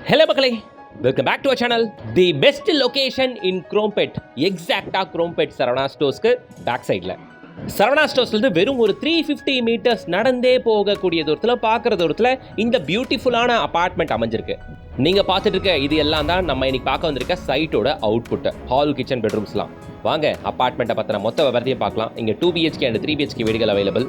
Hello மக்களே, welcome back to our channel. The best location in Chromepet, எக்ஸாக்டாக Chromepet Saravana ஸ்டோர்ஸ்க்கு back சைடில். சரவணா ஸ்டோர்ஸ்லேருந்து வெறும் ஒரு 350 மீட்டர்ஸ் நடந்தே போகக்கூடிய தூரத்தில், பார்க்குற தூரத்தில் இந்த பியூட்டிஃபுல்லான அப்பார்ட்மெண்ட் அமைஞ்சிருக்கு. நீங்கள் பார்த்துட்டு இருக்க இது எல்லாம் தான் நம்ம இன்னைக்கு பார்க்க வந்திருக்க சைட்டோட அவுட்புட்டு. ஹால், கிச்சன், பெட்ரூம்ஸ்லாம். வாங்க அப்பார்ட்மெண்ட்டை பற்றின மொத்த விவரத்தையும் பார்க்கலாம். இங்கே 2 BHK அண்ட் 3 BHK வீடுகள் அவைலபிள்.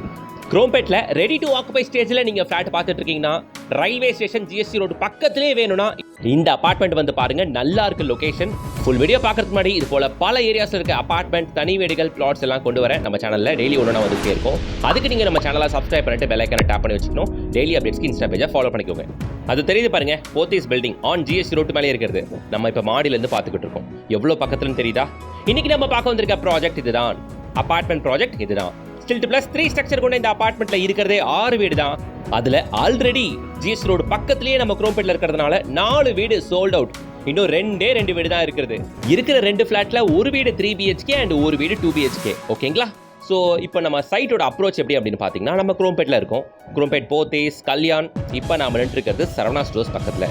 குரோம்பேட்டில் ரெடி டு ஆக்குபை ஸ்டேஜில் நீங்கள் ஃப்ளாட் பார்த்துட்டு இருக்கீங்கன்னா, ரயில்வே ஸ்டேஷன் GST ரோடு பக்கத்திலே வேணும்னா இந்த அப்பார்ட்மெண்ட் வந்து பாருங்க. நல்லா இருக்கு லொகேஷன். ஃபுல் வீடியோ பார்க்கறதுக்கு முன்னாடி இது போல பல ஏரியாஸில் இருக்க அப்பார்ட்மெண்ட், தனி வீடுகள், பிளாட்ஸ் எல்லாம் கொண்டு வர நம்ம சேனலில் டெய்லி ஒன்று வந்துட்டே இருக்கும். அதுக்கு நீங்கள் நம்ம சேனலை சப்ஸ்கிரைப் பண்ணிட்டு பெல் ஐக்கானை டேப் பண்ணி வச்சுக்கணும். டெய்லி அப்டேட்ஸ்க்கு இன்ஸ்டா பேஜை ஃபாலோ பண்ணிக்கோங்க. அது தெரியுது பாருங்க, Pothys building on GST road மேலே இருக்கிறது. நம்ம இப்போ மாடியிலேருந்து பார்த்துக்கிட்டு இருக்கோம். எவ்வளோ பக்கத்துலன்னு தெரியுதா? இன்னைக்கு நம்ம பார்க்க வந்திருக்க ப்ராஜெக்ட் இதுதான். அப்பார்ட்மெண்ட் ப்ராஜெக்ட் இதுதான். ஸ்டில்ட் பிளஸ் 3 ஸ்ட்ரக்சர் கொண்ட இந்த அப்பார்ட்மெண்ட்ல இருக்கிறதே 6 வீடு தான். அதுல ஆல்ரெடி GST ரோடு பக்கத்திலேயே நம்ம குரோம்பேட்ல இருக்கிறதுனால 4 வீடு சோல்ட் அவுட். இன்னும் 2 வீடு தான் இருக்கிறது. இருக்கிற 2 ஃபிளாட்ல ஒரு வீடு 3 BHK அண்ட் ஒரு வீடு 2 BHK. ஓகேங்களா? ஸோ இப்போ நம்ம சைட்டோட அப்ரோச் எப்படி அப்படின்னு பார்த்தீங்கன்னா, நம்ம குரோம்பேட்டில் இருக்கோம். குரோம்பேட், போத்தீஸ், கல்யாண். இப்போ நாம் இருக்கிறது சரவணா ஸ்டோர்ஸ் பக்கத்தில்.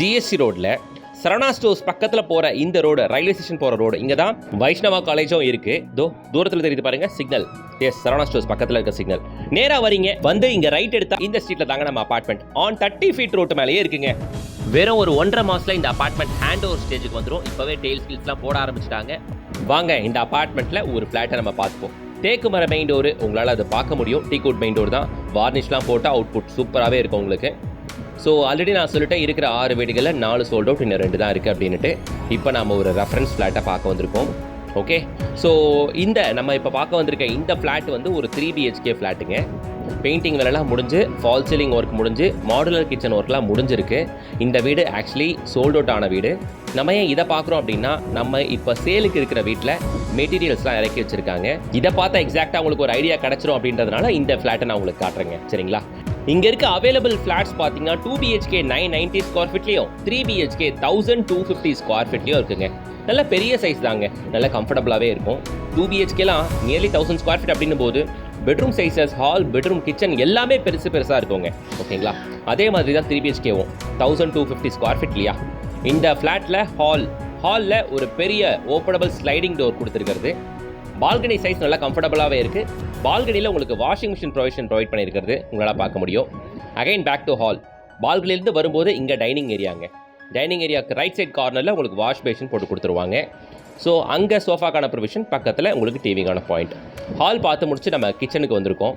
GST ரோடில் சரவணா ஸ்டோர்ஸ் பக்கத்தில் போகிற இந்த ரோடு, ரயில்வே ஸ்டேஷன் போகிற ரோடு. இங்கே தான் வைஷ்ணவா காலேஜும் இருக்குது. தூரத்தில் தெரியுது பாருங்க சிக்னல். எஸ், சரவணா ஸ்டோர்ஸ் பக்கத்தில் இருக்க சிக்னல். நேராக வரீங்க, வந்து இங்கே ரைட் எடுத்தா இந்த ஸ்ட்ரீட்டில் தாங்க நம்ம அப்பார்ட்மெண்ட். ஆன் 30 ஃபீட் ரோட்டு மேலேயே இருக்குங்க. வெறும் ஒரு 1.5 மாதத்தில் இந்த அப்பார்ட்மெண்ட் ஹேண்ட் ஓவர் ஸ்டேஜுக்கு வந்துடும். இப்போவே டெயில் ஸ்கில்ஸ்லாம் போட ஆரம்பிச்சிட்டாங்க. வாங்க இந்த அப்பார்ட்மெண்ட்டில் ஒரு ஃப்ளாட்டை நம்ம பார்த்துப்போம். தேக்கு மர மெயின் டோரு, உங்களால் அதை பார்க்க முடியும். டீக்வுட் மெயின் டோர் தான். வார்னிஷ்லாம் போட்டால் அவுட்புட் சூப்பராகவே இருக்கும் உங்களுக்கு. ஸோ ஆல்ரெடி நான் சொல்லிட்டேன், இருக்கிற 6 வீடுகளில் 4 சோல்ட் அவுட், இன்னும் 2 தான் இருக்குது அப்படின்ட்டு. இப்போ நம்ம ஒரு ரெஃபரன்ஸ் ஃப்ளாட்டை பார்க்க வந்திருக்கோம். ஓகே, ஸோ இந்த நம்ம இப்போ பார்க்க வந்திருக்க இந்த ஃப்ளாட் வந்து ஒரு 3 BHK ஃப்ளாட்டுங்க. பெயிண்டிங் வேலைலாம் முடிஞ்சு, ஃபால் சீலிங் ஒர்க் முடிஞ்சு, மாடுலர் கிச்சன் ஒர்க்லாம் முடிஞ்சிருக்கு. இந்த வீடு ஆக்சுவலி சோல்ட் அவுட் ஆன வீடு. நம்ம ஏன் இதை பார்க்குறோம் அப்படின்னா, நம்ம இப்போ சேலுக்கு இருக்கிற வீட்டில் மெட்டீரியல்ஸ்லாம் இறக்கி வச்சுருக்காங்க. இதை பார்த்தா எக்ஸாக்டாக உங்களுக்கு ஒரு ஐடியா கிடச்சிரும் அப்படின்றதுனால இந்த ஃப்ளாட்டை நான் உங்களுக்கு காட்டுறேங்க. சரிங்களா? இங்கே இருக்க அவைலபிள் ஃப்ளாட்ஸ் பார்த்தீங்கன்னா 2 BHK 990 ஸ்கொயர் ஃபீட்லேயும் 3 BHK 1250 ஸ்கொயர் ஃபீட்லேயும் இருக்குங்க. நல்ல பெரிய சைஸ் தாங்க, நல்ல கம்ஃபர்டபுளாகவே இருக்கும். 2 BHKலாம் நியர்லி 1000 ஸ்கொயர் ஃபீட் அப்படின்னும் போது bedroom sizes, hall, bedroom, kitchen எல்லாமே பெருசாக இருக்குங்க. ஓகேங்களா? அதே மாதிரி தான் 3 BHKவும் 1250 ஸ்கொயர் ஃபீட் இல்லையா? இந்த ஃப்ளாட்டில் ஹாலில் ஒரு பெரிய ஓப்பனபிள் ஸ்லைடிங் டோர் கொடுத்துருக்கிறது. பால்கனி சைஸ் நல்லா கம்ஃபர்டபுளாகவே இருக்குது. பால்கனியில் உங்களுக்கு வாஷிங் மிஷின் ப்ரொவைட் பண்ணியிருக்கிறது உங்களால் பார்க்க முடியும். Again back to hall. பால்கனிலேருந்து வரும்போது இங்கே டைனிங் ஏரியாங்க. டைனிங் ஏரியாவுக்கு ரைட் சைட் கார்னரில் உங்களுக்கு வாஷ் பேஷன் போட்டு கொடுத்துருவாங்க. ஸோ அங்கே சோஃபாக்கான ப்ரொவிஷன், பக்கத்தில் உங்களுக்கு டிவிக்கான பாயிண்ட். ஹால் பார்த்து முடிச்சு நம்ம கிச்சனுக்கு வந்திருக்கோம்.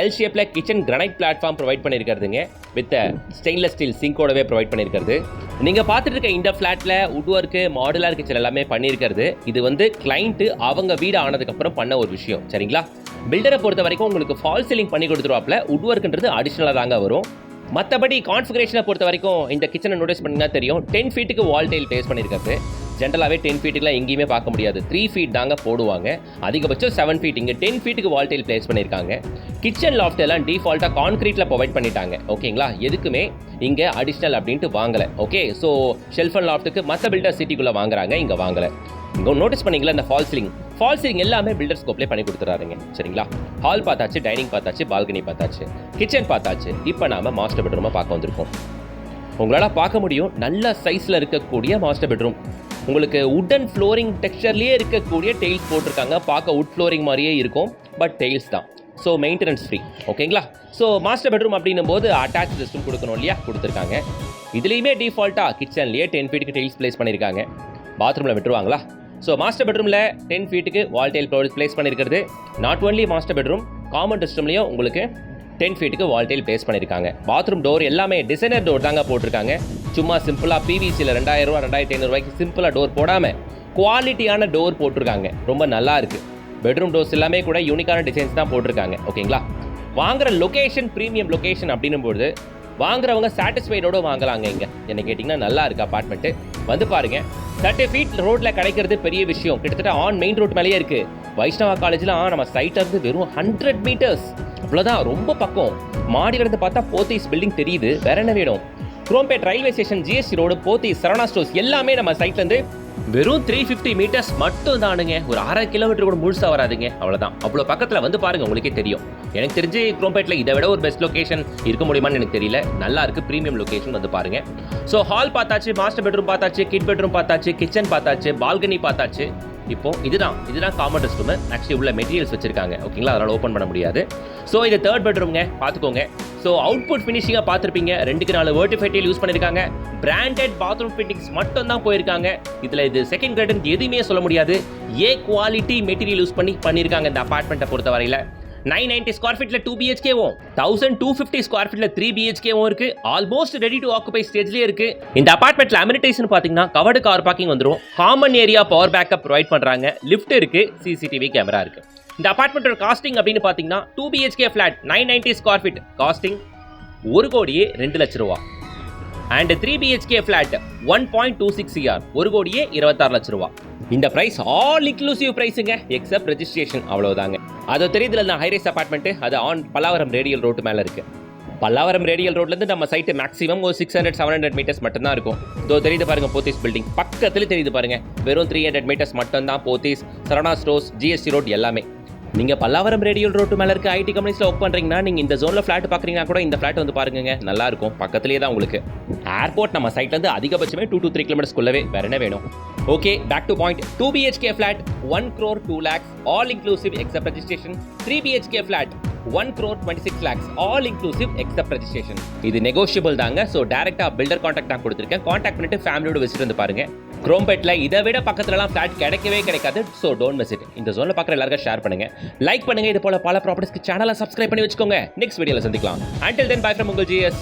எல் ஷேப்பில் கிச்சன் கிரானைட் பிளாட்ஃபார்ம் ப்ரொவைட் பண்ணியிருக்கிறதுங்க. வித் ஸ்டெயின்லெஸ் ஸ்டீல் சிங்கோடவே ப்ரொவைட் பண்ணியிருக்கிறது. நீங்கள் பார்த்துட்டு இருக்க இந்த ஃப்ளாட்டில் உட் ஒர்க்கு, மாடுலர் கிச்சன் எல்லாமே பண்ணியிருக்கிறது. இது வந்து கிளைண்ட்டு அவங்க வீடு ஆனதுக்கப்புறம் பண்ண ஒரு விஷயம். சரிங்களா? பில்டரை பொறுத்த வரைக்கும் உங்களுக்கு ஃபால் சீலிங் பண்ணி கொடுத்துருவாப்ல. உட் ஒர்க்குன்றது அடிஷ்னலாக தாங்க வரும். மற்றபடி கான்ஃபிகரேஷனை பொறுத்த வரைக்கும் இந்த கிச்சனை நோட்டீஸ் பண்ணிங்கன்னா தெரியும். 10 ஃபீட்டுக்கு வால் டைல் பேஸ் பண்ணியிருக்கிறது. ஜென்ரலாகவே 10 ஃபீட்டுக்குலாம் எங்கேயுமே பார்க்க முடியாது. 3 ஃபீட் தாங்க போடுவாங்க. அதிகபட்சம் 7 ஃபீட். இங்கே 10 ஃபீட்டுக்கு வால் டைல் பிளேஸ் பண்ணியிருக்காங்க. கிச்சன் லாஃப்ட் எல்லாம் டிஃபால்ட்டாக கான்க்ரீட்டில் ப்ரொவைட் பண்ணிட்டாங்க. ஓகேங்களா? எதுக்குமே இங்கே அடிஷ்னல் அப்படின்ட்டு வாங்கலை. ஓகே, ஸோ ஷெல்ஃப் அண்ட் லாஃப்ட்டுக்கு மற்ற பில்டர் சிட்டிக்குள்ளே வாங்குறாங்க, இங்கே வாங்கலை. இங்கே நோட்டீஸ் பண்ணிங்களா இந்த ஃபால் சீலிங் எல்லாமே பில்டர் ஸ்கோப்லேயே பண்ணி கொடுத்துறாருங்க. சரிங்களா? ஹால் பார்த்தாச்சு, டைனிங் பார்த்தாச்சு, பால்கனி பார்த்தாச்சு, கிச்சன் பார்த்தாச்சு. இப்போ நாம் மாஸ்டர் பெட்ரூமை பார்க்க வந்திருக்கோம். உங்களால் பார்க்க முடியும், நல்ல சைஸில் இருக்கக்கூடிய மாஸ்டர் பெட்ரூம். உங்களுக்கு உட்டன் ஃப்ளோரிங் டெக்ஸ்சர்லேயே இருக்கக்கூடிய டெயில்ஸ் போட்டிருக்காங்க. பார்க்க உட் ஃப்ளோரிங் மாதிரியே இருக்கும், பட் டெயில்ஸ் தான். So maintenance free. ஓகேங்களா? ஸோ மாஸ்டர் பெட்ரூம் அப்படின்னும் போது அட்டாச் ரெஸ்ட்ரூம் கொடுக்கணும் இல்லையா? கொடுத்துருக்காங்க. இதுலேயுமே டிஃபால்ட்டாக கிச்சன்லேயே 10 ஃபீட்டுக்கு டெயில்ஸ் பிளேஸ் பண்ணியிருக்காங்க. பாத்ரூமில் விட்டுருவாங்களா? ஸோ மாஸ்டர் பெட்ரூமில் 10 ஃபீட்டுக்கு வால் டைல் பிளேஸ் பண்ணியிருக்கிறது. Not only master bedroom, common ரெஸ்ட்ரூம்லேயும் உங்களுக்கு 10 ஃபீட்டுக்கு வால் டைல் பிளேஸ் பண்ணியிருக்காங்க. பாத்ரூம் டோர் எல்லாமே டிசைனர் டோர் தாங்க போட்டிருக்காங்க. சும்மா சிம்பிளாக PVCயில் 2000 ரூபா 2500 ரூபாய்க்கு சிம்பிளாக டோர் போடாமல் குவாலிட்டியான டோர் போட்டிருக்காங்க. ரொம்ப நல்லா இருக்குது. பெட்ரூம் டோர்ஸ் எல்லாமே கூட யூனிக்கான டிசைன்ஸ் தான் போட்டிருக்காங்க. ஓகேங்களா? வாங்குகிற லொக்கேஷன் ப்ரீமியம் லொக்கேஷன் அப்படின்னும்போது வாங்குறவங்க சாட்டிஸ்ஃபைடோடு வாங்கலாங்க. இங்கே என்ன கேட்டிங்கன்னா நல்லா இருக்குது அப்பார்ட்மெண்ட்டு. வந்து பாருங்கள், 30 ஃபீட் ரோட்டில் கிடைக்கிறது பெரிய விஷயம். கிட்டத்தட்ட ஆன் மெயின் ரோட் மேலேயே இருக்குது. வைஷ்ணவா காலேஜ்லாம் நம்ம சைட்லேருந்து வெறும் 100 மீட்டர்ஸ், அவ்வளோதான், ரொம்ப பக்கம். மாடியிலிருந்து பார்த்தா போத்தீஸ் பில்டிங் தெரியுது. வேற என்ன வேணும்? Chromepet railway station, GST road, Pothys, Saravana stores எல்லாமே நம்ம சைட்லேருந்து வெறும் 350 மீட்டர்ஸ் மட்டும் தானுங்க. ஒரு 1/2 கிலோமீட்டர் கூட முழுசாக வராதுங்க. அவ்வளோதான். அவ்வளோ பக்கத்தில் வந்து பாருங்கள், உங்களுக்கே தெரியும். எனக்கு தெரிஞ்சு குரோம்பேட்டில் இதை விட ஒரு பெஸ்ட் லொகேஷன் இருக்க முடியுமான்னு எனக்கு தெரியல. நல்லா இருக்குது, ப்ரீமியம் லொகேஷன் வந்து பாருங்கள். ஸோ ஹால் பார்த்தாச்சு, மாஸ்டர் பெட்ரூம் பார்த்தாச்சு, கிட் பெட்ரூம் பார்த்தாச்சு, கிச்சன் பார்த்தாச்சு, பால்கனி பார்த்தாச்சு. இப்போ இதுதான் காமன் ரெஸ்ட் ரூம். ஆக்சுவலி உள்ள மெட்டீரியல்ஸ் வச்சிருக்காங்க, ஓகேங்களா, அதனால் ஓப்பன் பண்ண முடியாது. ஸோ இது தேர்ட் பெட்ரூம்ங்க, பார்த்துக்கோங்க. ஸோ அவுட்புட் ஃபினிஷிங்காக பார்த்துருப்பீங்க. 2க்கு 4 வெர்டிஃபைட்டில் யூஸ் பண்ணியிருக்காங்க. பிராண்டட் பாத்ரூம் ஃபிட்டிங்ஸ் மட்டும் தான் போயிருக்காங்க. இதில் இது செகண்ட் கிரேடுன்னு எதுவுமே சொல்ல முடியாது. ஏ குவாலிட்டி மெட்டீரியல் யூஸ் பண்ணியிருக்காங்க இந்த அப்பார்ட்மெண்ட்டை பொறுத்த வரையில். 990 ஸ்கொயர் ஃபீட்டில் 2 BHKவும் 1250 ஸ்கொயர் ஃபீட்டில் 3 BHKவும் இருக்கு. ஆல்மோஸ்ட் ரெடி டு ஆக்குபை ஸ்டேஜ்லேயே இருக்கு. இந்த அபார்ட்மெண்ட்ல அமினிட்டிஸ்னு பார்த்தீங்கன்னா கவர்டு கார் பார்க்கிங் வந்துடும். Common area power backup provide பண்ணுறாங்க. லிஃப்ட் இருக்கு, CCTV கேமரா இருக்கு. இந்த அபார்ட்மெண்ட்டோட காஸ்டிங் அப்படின்னு பார்த்தீங்கன்னா 2 BHK flat 990 square feet costing 1,02,00,000 ரூபா. அண்ட் 3 BHK ஃபிளாட் 1.26 CR 1,26,00,000 ரூபா. இந்த பிரைஸ் ஆல் இன்க்ளூசிவ் பிரைஸுங்க, எக்ஸப்ட் ரெஜிஸ்ட்ரேஷன், அவ்வளோதாங்க. அது தெரியுதுல, இந்த ஹைரைஸ் அபார்ட்மெண்ட்டு அது ஆன் பல்லாவரம் ரேடியல் ரோட்டு மேலே இருக்குது. பல்லாவரம் ரேடியல் ரோட்லேருந்து நம்ம சைட்டு மேக்ஸிமம் ஒரு 600-700 மீட்டர்ஸ் மட்டும்தான் இருக்கும். இதோ தெரியுது பாருங்கள், போத்தீஸ் பில்டிங் பக்கத்தில் தெரியுது பாருங்கள். வெறும் 300 மீட்டர்ஸ் மட்டும்தான் Pothys, Saravana stores, GST road எல்லாமே. நீங்கள் பல்லாவரம் ரேடியல் ரோட்டு மேலே இருக்க ஐடி கம்பெனிஸில் ஒர்க் பண்ணுறீங்கன்னா நீங்கள் இந்த ஜோனில் ஃப்ளாட் பார்க்குறீங்கன்னா கூட இந்த ஃப்ளாட் வந்து பாருங்க, நல்லா இருக்கும். பக்கத்துலேயே தான் உங்களுக்கு ஏர்போர்ட். நம்ம சைட்லேருந்து அதிகபட்சமே 2 to 3 கிலோமீட்டர்ஸ்குள்ளவே. வேற என்ன வேணும்? Okay, back to point. 2 BHK flat 1,02,00,000 all inclusive except registration. 3 BHK flat 1,26,00,000 all inclusive except registration. இது நெகோஷியபிள் தாங்க. ஸோ டேரெக்டாக பில்டர் கான்டாக்ட் நான் கொடுத்துருக்கேன். கான்டாக்ட் பண்ணிட்டு ஃபேமிலியோட விசிட் வந்து பாருங்க. குரோம்பேட்டில் இதை விட பக்கத்துலலாம் ஃபிளாட் கிடைக்கவே கிடைக்காது. So don't miss it. இந்த ஜோனில் பார்க்குற எல்லாருக்கும் ஷேர் பண்ணுங்க, லைக் பண்ணுங்க. இது போல பல ப்ராப்பர்ட்டிஸ்க்கு சேனலை சப்ஸ்கிரைப் பண்ணி வச்சுக்கோங்க. நெக்ஸ்ட் வீடியோவில் சந்திக்கலாம். Until then, bye from உங்கள் GS.